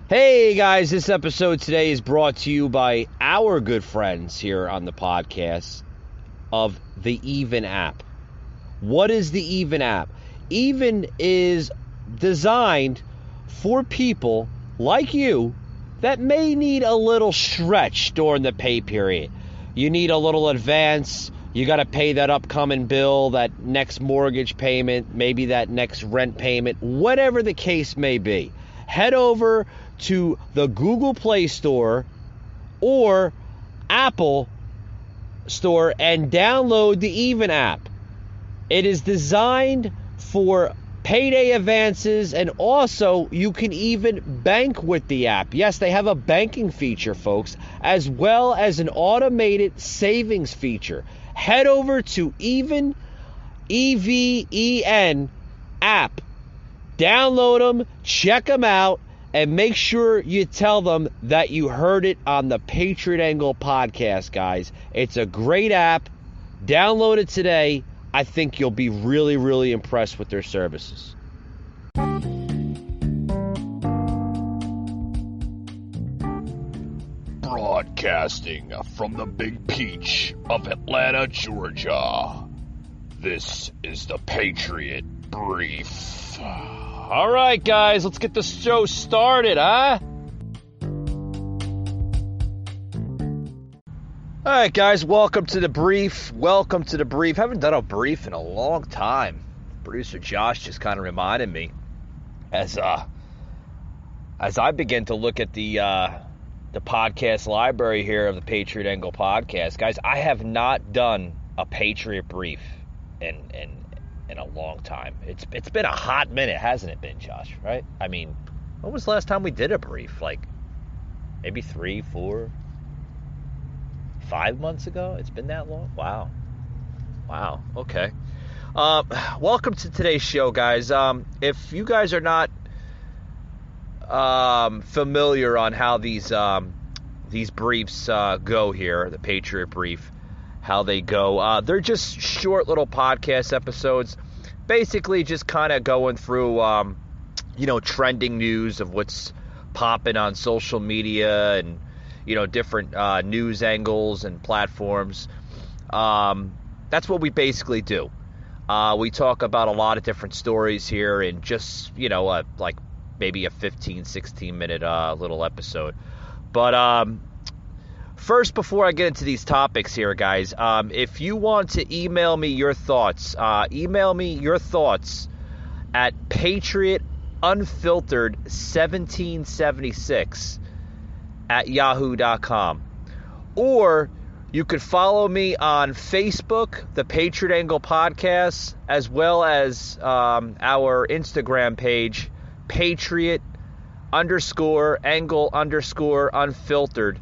Hey guys, this episode today is brought to you by our good friends here on the podcast of the Even app. What is the Even app? Even is designed for people like you that may need a little stretch during the pay period. You need a little advance. You got to pay that upcoming bill, that next mortgage payment, maybe that next rent payment, whatever the case may be. Head over to the Google Play Store or Apple Store and download the Even app. It is designed for payday advances, and also you can even bank with the app. Yes, they have a banking feature, folks, as well as an automated savings feature. Head over to Even, EVEN app. Download them, check them out, and make sure you tell them that you heard it on the Patriot Angle podcast, guys. It's a great app. Download it today. I think you'll be really, really impressed with their services. Broadcasting from the Big Peach of Atlanta, Georgia. This is the Patriot Brief. All right, guys, let's get the show started, huh? All right, guys, welcome to the brief. Welcome to the brief. Haven't done a brief in a long time. Producer Josh just kind of reminded me as I begin to look at the podcast library here of the Patriot Angle podcast. Guys, I have not done a Patriot brief in a long time. It's been a hot minute, hasn't it been, Josh? Right? I mean, when was the last time we did a brief? Like maybe 3, 4, 5 months ago? It's been that long? Wow. Okay. Welcome to today's show, guys. If you guys are not familiar on how these briefs go here, the Patriot Brief, how they go, they're just short little podcast episodes, basically just kind of going through trending news of what's popping on social media and different news angles and platforms. That's what we basically do. We talk about a lot of different stories here in just like maybe a 15-16 minute little episode. But first, before I get into these topics here, guys, if you want to email me your thoughts, email me your thoughts at patriotunfiltered1776 at yahoo.com. Or you could follow me on Facebook, the Patriot Angle Podcast, as well as our Instagram page, Patriot_Angle_Unfiltered.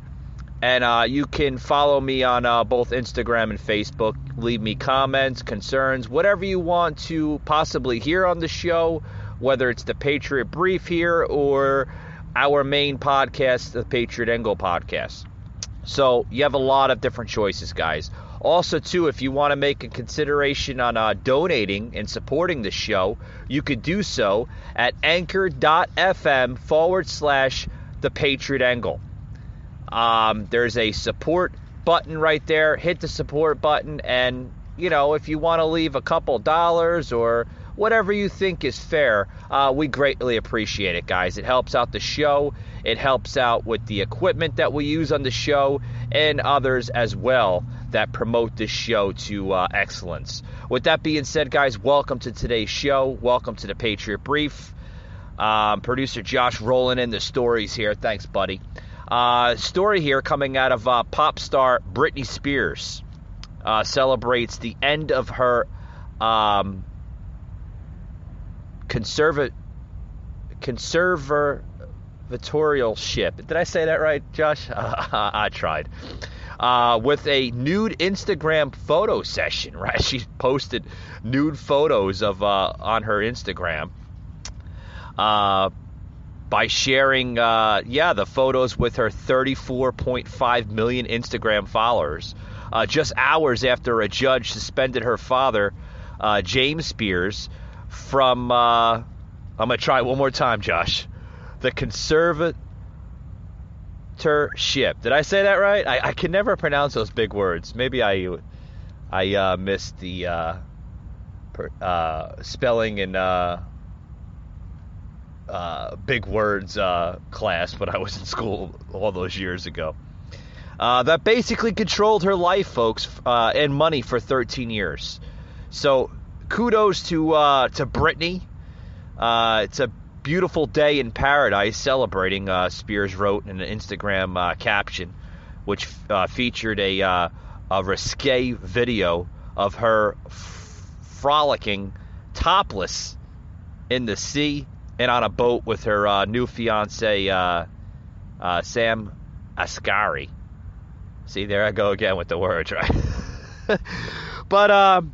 And you can follow me on both Instagram and Facebook. Leave me comments, concerns, whatever you want to possibly hear on the show, whether it's the Patriot Brief here or our main podcast, the Patriot Angle Podcast. So you have a lot of different choices, guys. Also, too, if you want to make a consideration on donating and supporting the show, you could do so at anchor.fm/the Patriot Angle. There's a support button right there. Hit the support button, and if you want to leave a couple dollars or whatever you think is fair, we greatly appreciate it, guys. It helps out the show. It helps out with the equipment that we use on the show and others as well that promote this show to excellence. With that being said, guys, welcome to today's show. Welcome to the Patriot Brief. Producer Josh rolling in the stories here. Thanks, buddy. Story here coming out of pop star Britney Spears. Celebrates the end of her conservatorship. Did I say that right, Josh? I tried. With a nude Instagram photo session, right? She posted nude photos of on her Instagram by sharing the photos with her 34.5 million Instagram followers. Just hours after a judge suspended her father, James Spears, from I'm going to try it one more time, Josh. The Mentorship. Did I say that right? I can never pronounce those big words. Maybe I missed the spelling and big words class when I was in school all those years ago. That basically controlled her life, folks, and money for 13 years. So kudos to Britney. It's a beautiful day in paradise celebrating, Spears wrote in an Instagram caption, which featured a risque video of her frolicking topless in the sea and on a boat with her new fiance, Sam Asghari. See, there I go again with the words, right? But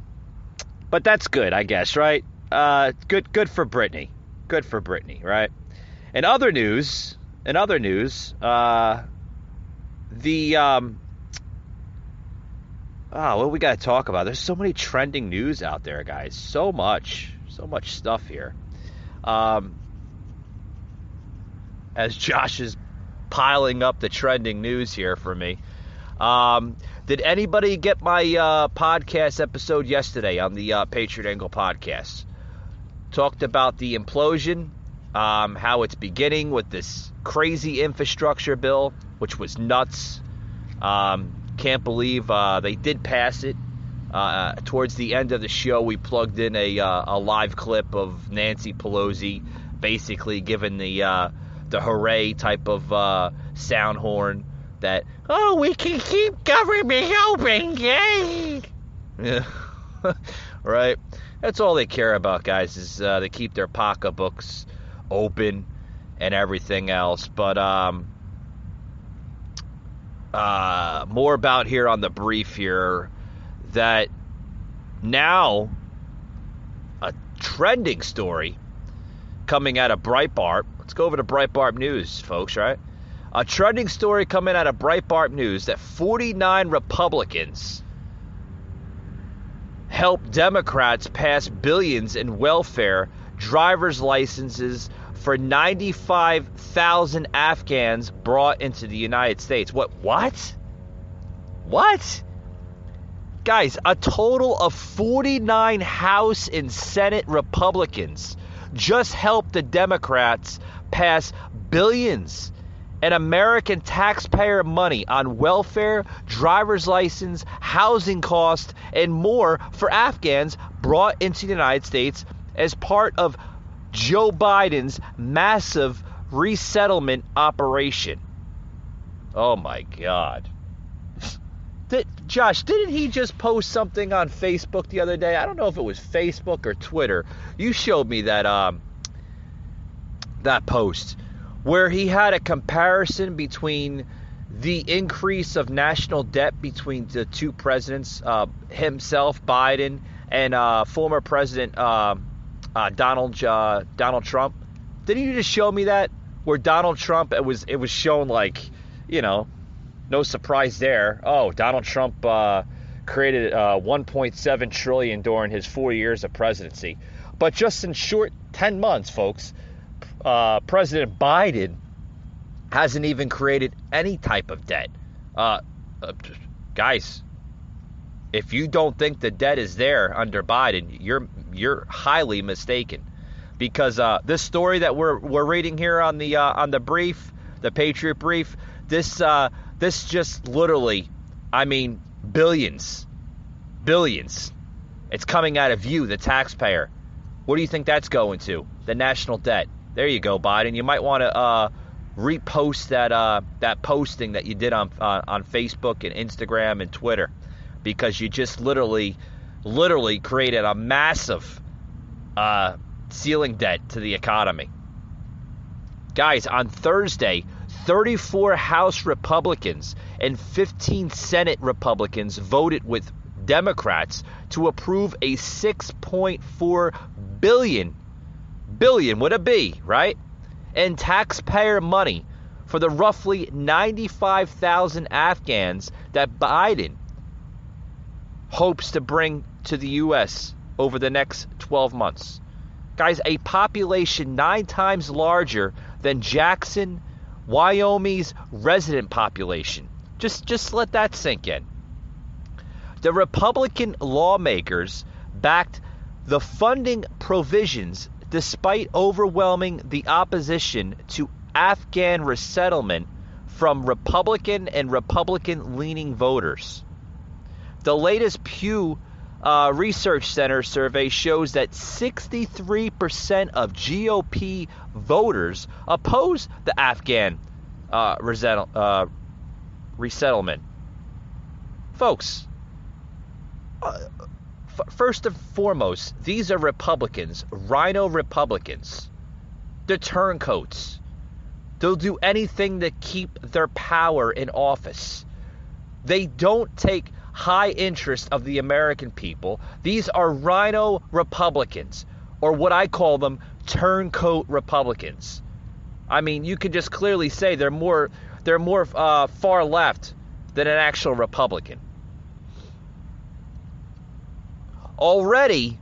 that's good, I guess, right? Good for Britney. Good for Britney, right? In other news, what we got to talk about? There's so many trending news out there, guys. So much stuff here. As Josh is piling up the trending news here for me. Did anybody get my podcast episode yesterday on the Patriot Angle podcast? Talked about the implosion, how it's beginning with this crazy infrastructure bill, which was nuts. Can't believe they did pass it. Towards the end of the show, we plugged in a live clip of Nancy Pelosi basically giving the hooray type of sound horn that, oh, we can keep government open, yay! Yeah. Right? That's all they care about, guys, is they keep their pocketbooks open and everything else. But more about here on the brief here, that now a trending story coming out of Breitbart. Let's go over to Breitbart News, folks, right? A trending story coming out of Breitbart News that 49 Republicans helped Democrats pass billions in welfare driver's licenses for 95,000 Afghans brought into the United States. What? Guys, a total of 49 House and Senate Republicans just helped the Democrats pass billions in American taxpayer money on welfare, driver's license, housing costs, and more for Afghans brought into the United States as part of Joe Biden's massive resettlement operation. Oh my God. Josh, didn't he just post something on Facebook the other day? I don't know if it was Facebook or Twitter. You showed me that that post where he had a comparison between the increase of national debt between the two presidents, himself, Biden, and former President Donald Trump. Didn't you just show me that? Where Donald Trump, it was shown like, no surprise there. Oh, Donald Trump created $1.7 trillion during his 4 years of presidency. But just in short 10 months, folks, President Biden hasn't even created any type of debt. Guys, if you don't think the debt is there under Biden, you're highly mistaken. Because this story that we're reading here on the brief, the Patriot brief, this just literally, billions. It's coming out of you, the taxpayer. What do you think that's going to? The national debt. There you go, Biden. You might want to repost that posting that you did on Facebook and Instagram and Twitter, because you just literally created a massive ceiling debt to the economy. Guys, on Thursday, 34 House Republicans and 15 Senate Republicans voted with Democrats to approve a $6.4 billion with a B, right? And taxpayer money for the roughly 95,000 Afghans that Biden hopes to bring to the U.S. over the next 12 months. Guys, a population 9 times larger than Jackson, Wyoming's resident population. Just let that sink in. The Republican lawmakers backed the funding provisions despite overwhelming the opposition to Afghan resettlement from Republican and Republican-leaning voters. The latest Pew Research Center survey shows that 63% of GOP voters oppose the Afghan resettlement. Folks, first and foremost, these are Republicans, rhino Republicans. They're turncoats. They'll do anything to keep their power in office. They don't take high interest of the American people. These are rhino Republicans, or what I call them, turncoat Republicans. I mean, you can just clearly say they're more far left than an actual Republican. Already,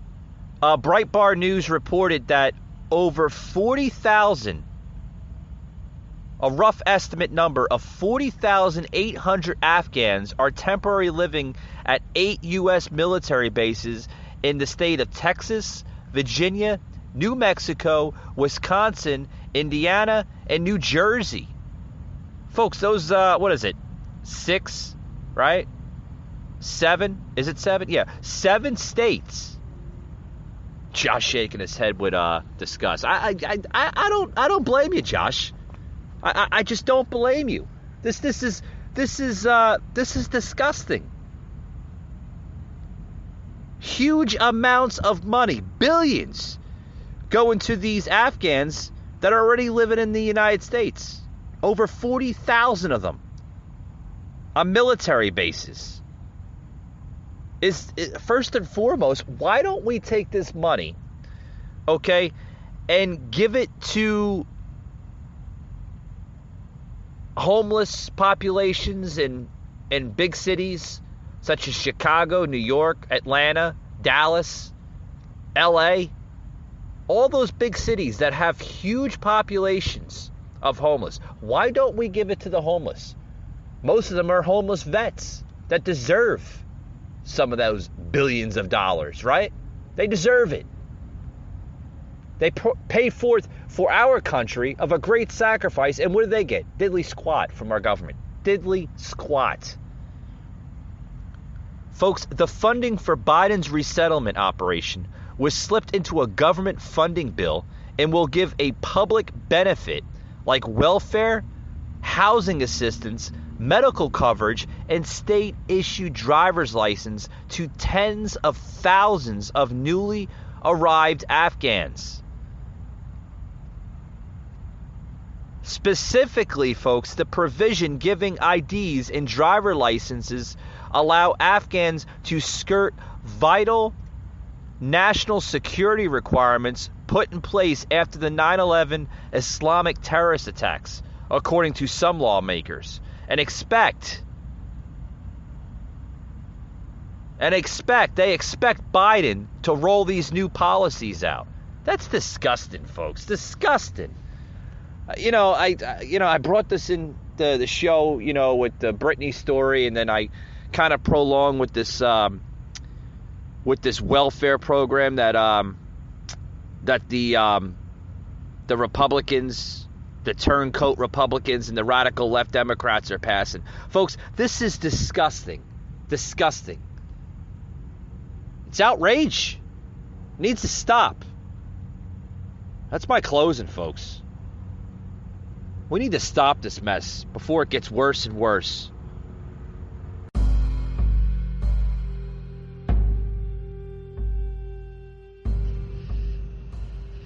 Breitbart News reported that over 40,000, a rough estimate number of 40,800 Afghans are temporarily living at 8 U.S. military bases in the state of Texas, Virginia, New Mexico, Wisconsin, Indiana, and New Jersey. Folks, those, what is it? 6, right? 7? Is it 7? Yeah, 7 states. Josh shaking his head with disgust. I don't blame you, Josh. I just don't blame you. This is disgusting. Huge amounts of money, billions, go into these Afghans that are already living in the United States. Over 40,000 of them on military bases. First and foremost, why don't we take this money, okay, and give it to homeless populations in big cities such as Chicago, New York, Atlanta, Dallas, LA, all those big cities that have huge populations of homeless. Why don't we give it to the homeless? Most of them are homeless vets that deserve some of those billions of dollars, right? They deserve it. They pay forth for our country of a great sacrifice, and what do they get? Diddly squat from our government. Diddly squat. Folks, the funding for Biden's resettlement operation was slipped into a government funding bill and will give a public benefit like welfare, housing assistance, medical coverage, and state-issued driver's license to tens of thousands of newly arrived Afghans. Specifically, folks, the provision giving IDs and driver licenses allow Afghans to skirt vital national security requirements put in place after the 9/11 Islamic terrorist attacks, according to some lawmakers, and they expect Biden to roll these new policies out. That's disgusting, folks. Disgusting. I brought this in the show, with the Britney story, and then I kind of prolonged with this welfare program that the Republicans, the turncoat Republicans, and the radical left Democrats are passing. Folks, this is disgusting. Disgusting. It's outrage. It needs to stop. That's my closing, folks. We need to stop this mess before it gets worse and worse.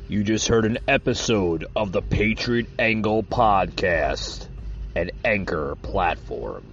You just heard an episode of the Patriot Angle Podcast, an Anchor platform.